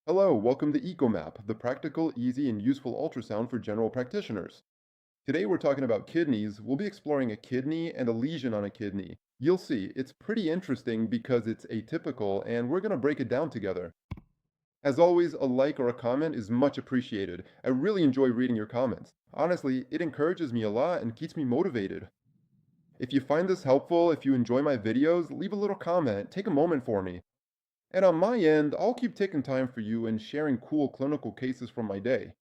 Hello, welcome to ECHOMAP, the practical, easy, and useful ultrasound for general practitioners. Today we're talking about kidneys. We'll be exploring a kidney and a lesion on a kidney. You'll see, it's pretty interesting because it's atypical, and we're going to break it down together. As always, a like or a comment is much appreciated. I really enjoy reading your comments. Honestly, it encourages me a lot and keeps me motivated. If you find this helpful, if you enjoy my videos, leave a little comment, take a moment for me. And on my end, I'll keep taking time for you and sharing cool clinical cases from my day.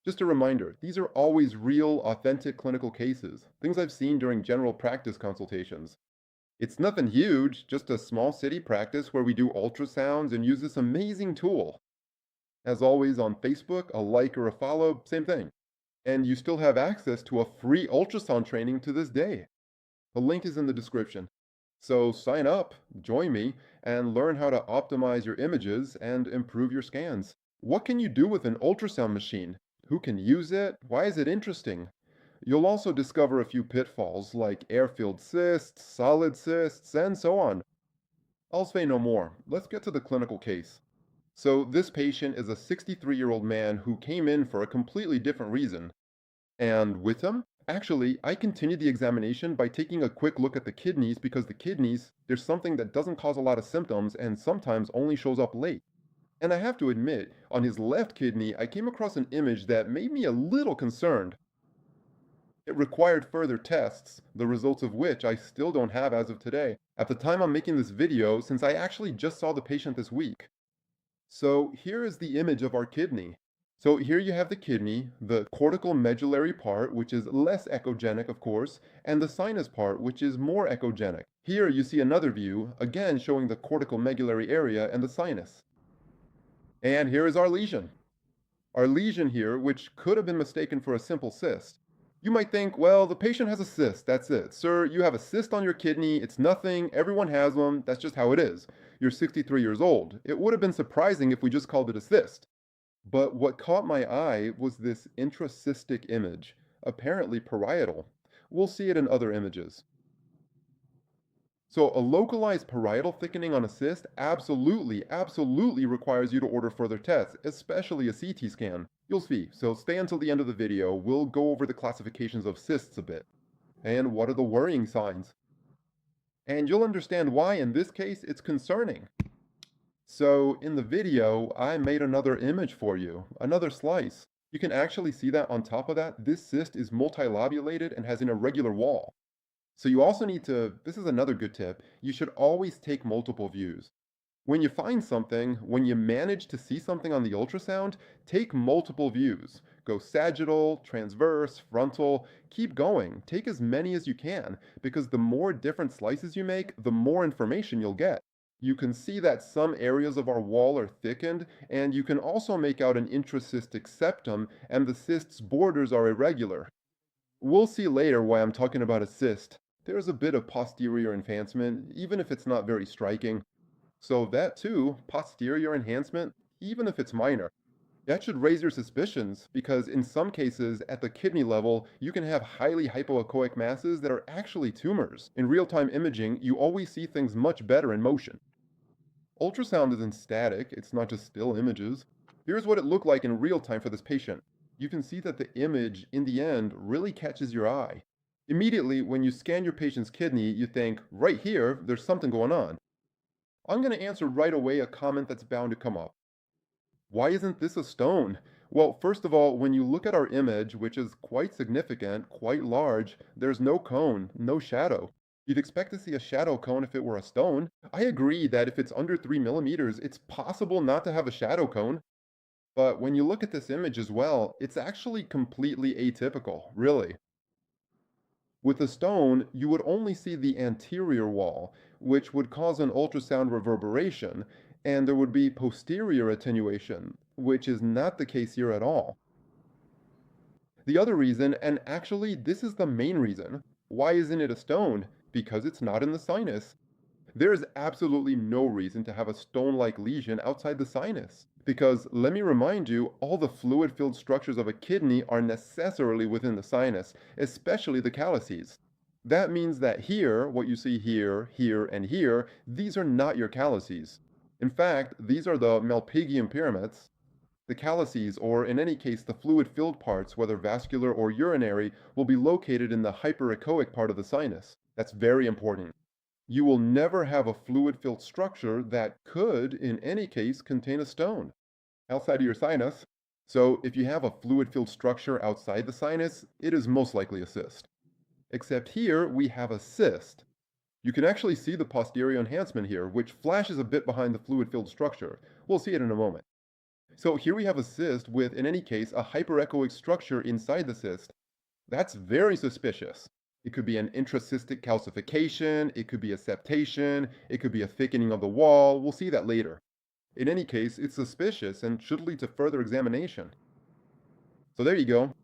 Just a reminder, these are always real, authentic clinical cases, things I've seen during general practice consultations. It's nothing huge, just a small city practice where we do ultrasounds and use this amazing tool. As always, on Facebook, a like or a follow, same thing. And you still have access to a free ultrasound training to this day. The link is in the description. So sign up, join me, and learn how to optimize your images and improve your scans. What can you do with an ultrasound machine? Who can use it? Why is it interesting? You'll also discover a few pitfalls like air-filled cysts, solid cysts, and so on. I'll say no more. Let's get to the clinical case. So this patient is a 63-year-old man who came in for a completely different reason. And with him, actually, I continued the examination by taking a quick look at the kidneys because the kidneys, there's something that doesn't cause a lot of symptoms and sometimes only shows up late. And I have to admit, on his left kidney, I came across an image that made me a little concerned. It required further tests, the results of which I still don't have as of today, at the time I'm making this video, since I actually just saw the patient this week. So here is the image of our kidney. So here you have the kidney, the cortical medullary part, which is less echogenic, of course, and the sinus part, which is more echogenic. Here you see another view, again showing the cortical medullary area and the sinus. And here is our lesion. Our lesion here, which could have been mistaken for a simple cyst. You might think, well, the patient has a cyst, that's it. Sir, you have a cyst on your kidney, it's nothing, everyone has one, that's just how it is. You're 63 years old. It would have been surprising if we just called it a cyst. But what caught my eye was this intracystic image, apparently parietal. We'll see it in other images. So a localized parietal thickening on a cyst absolutely requires you to order further tests, especially a CT scan. You'll see, so stay until the end of the video. We'll go over the classifications of cysts a bit. And what are the worrying signs? And you'll understand why in this case it's concerning. So in the video, I made another image for you, another slice. You can actually see that on top of that, this cyst is multilobulated and has an irregular wall. So you also need to, this is another good tip, you should always take multiple views. When you find something, when you manage to see something on the ultrasound, take multiple views. Go sagittal, transverse, frontal, keep going. Take as many as you can, because the more different slices you make, the more information you'll get. You can see that some areas of our wall are thickened, and you can also make out an intracystic septum, and the cyst's borders are irregular. We'll see later why I'm talking about a cyst. There's a bit of posterior enhancement, even if it's not very striking. So that too, posterior enhancement, even if it's minor, that should raise your suspicions because in some cases at the kidney level, you can have highly hypoechoic masses that are actually tumors. In real-time imaging, you always see things much better in motion. Ultrasound isn't static, it's not just still images. Here's what it looked like in real time for this patient. You can see that the image, in the end, really catches your eye. Immediately, when you scan your patient's kidney, you think, right here, there's something going on. I'm going to answer right away a comment that's bound to come up. Why isn't this a stone? Well, first of all, when you look at our image, which is quite significant, quite large, there's no cone, no shadow. You'd expect to see a shadow cone if it were a stone. I agree that if it's under 3 millimeters, it's possible not to have a shadow cone. But when you look at this image as well, it's actually completely atypical, really. With a stone, you would only see the anterior wall, which would cause an ultrasound reverberation, and there would be posterior attenuation, which is not the case here at all. The other reason, and actually this is the main reason, why isn't it a stone? Because it's not in the sinus. There is absolutely no reason to have a stone-like lesion outside the sinus. Because, let me remind you, all the fluid-filled structures of a kidney are necessarily within the sinus, especially the calyces. That means that here, what you see here, here, and here, these are not your calyces. In fact, these are the Malpighian pyramids. The calyces, or in any case the fluid-filled parts, whether vascular or urinary, will be located in the hyperechoic part of the sinus. That's very important. You will never have a fluid-filled structure that could, in any case, contain a stone outside of your sinus. So if you have a fluid-filled structure outside the sinus, it is most likely a cyst. Except here, we have a cyst. You can actually see the posterior enhancement here, which flashes a bit behind the fluid-filled structure. We'll see it in a moment. So here we have a cyst with, in any case, a hyperechoic structure inside the cyst. That's very suspicious. It could be an intracystic calcification, it could be a septation, it could be a thickening of the wall. We'll see that later. In any case, it's suspicious and should lead to further examination. So there you go.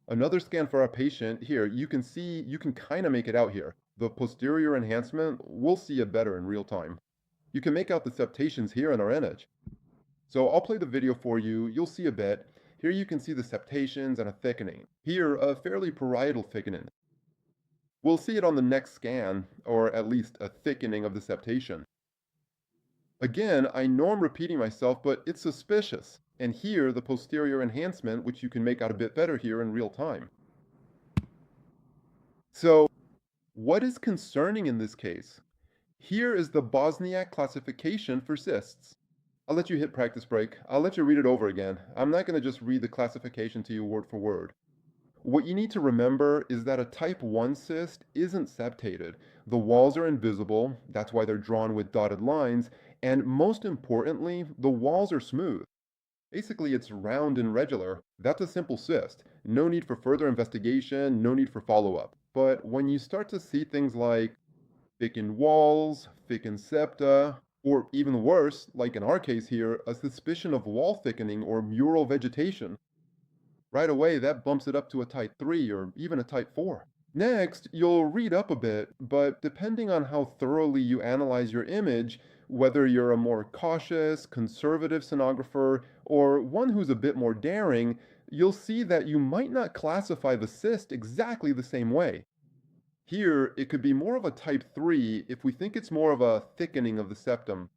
Another scan for our patient. Here, you can see, you can kind of make it out here. The posterior enhancement, we'll see it better in real time. You can make out the septations here in our image. So I'll play the video for you, you'll see a bit. Here you can see the septations and a thickening. Here, a fairly parietal thickening. We'll see it on the next scan, or at least a thickening of the septation. Again, I know I'm repeating myself, but it's suspicious. And here, the posterior enhancement, which you can make out a bit better here in real time. So, what is concerning in this case? Here is the Bosniak classification for cysts. I'll let you hit practice break. I'll let you read it over again. I'm not going to just read the classification to you word for word. What you need to remember is that a type 1 cyst isn't septated. The walls are invisible, that's why they're drawn with dotted lines, and most importantly, the walls are smooth. Basically, it's round and regular. That's a simple cyst. No need for further investigation, no need for follow-up. But when you start to see things like thickened walls, thickened septa, or even worse, like in our case here, a suspicion of wall thickening or mural vegetation, right away that bumps it up to a type 3 or even a type 4. Next, you'll read up a bit, but depending on how thoroughly you analyze your image, whether you're a more cautious, conservative sonographer, or one who's a bit more daring, you'll see that you might not classify the cyst exactly the same way. Here, it could be more of a type 3 if we think it's more of a thickening of the septum.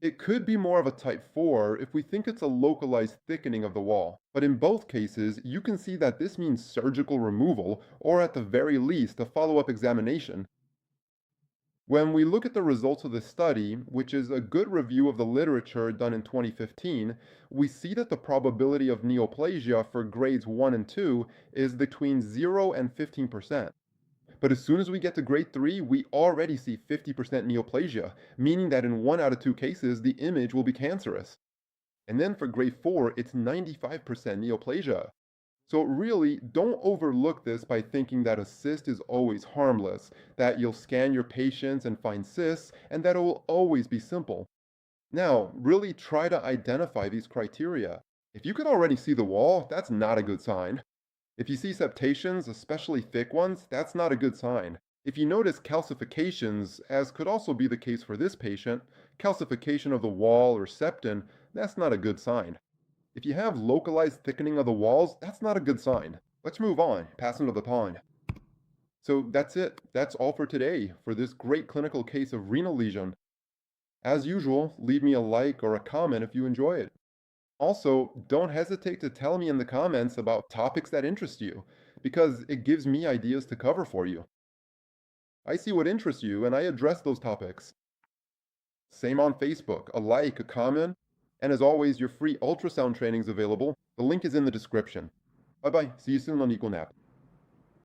It could be more of a type 4 if we think it's a localized thickening of the wall. But in both cases, you can see that this means surgical removal, or at the very least, a follow-up examination. When we look at the results of this study, which is a good review of the literature done in 2015, we see that the probability of neoplasia for grades 1 and 2 is between 0 and 15%. But as soon as we get to grade 3, we already see 50% neoplasia, meaning that in 1 out of 2 cases, the image will be cancerous. And then for grade 4, it's 95% neoplasia. So really, don't overlook this by thinking that a cyst is always harmless, that you'll scan your patients and find cysts, and that it will always be simple. Now, really try to identify these criteria. If you can already see the wall, that's not a good sign. If you see septations, especially thick ones, that's not a good sign. If you notice calcifications, as could also be the case for this patient, calcification of the wall or septum, that's not a good sign. If you have localized thickening of the walls, that's not a good sign. Let's move on, pass into the pond. So that's it. That's all for today for this great clinical case of renal lesion. As usual, leave me a like or a comment if you enjoy it. Also, don't hesitate to tell me in the comments about topics that interest you, because it gives me ideas to cover for you. I see what interests you and I address those topics. Same on Facebook, a like, a comment, and as always, your free ultrasound training is available. The link is in the description. Bye bye, see you soon on ECHOMAP.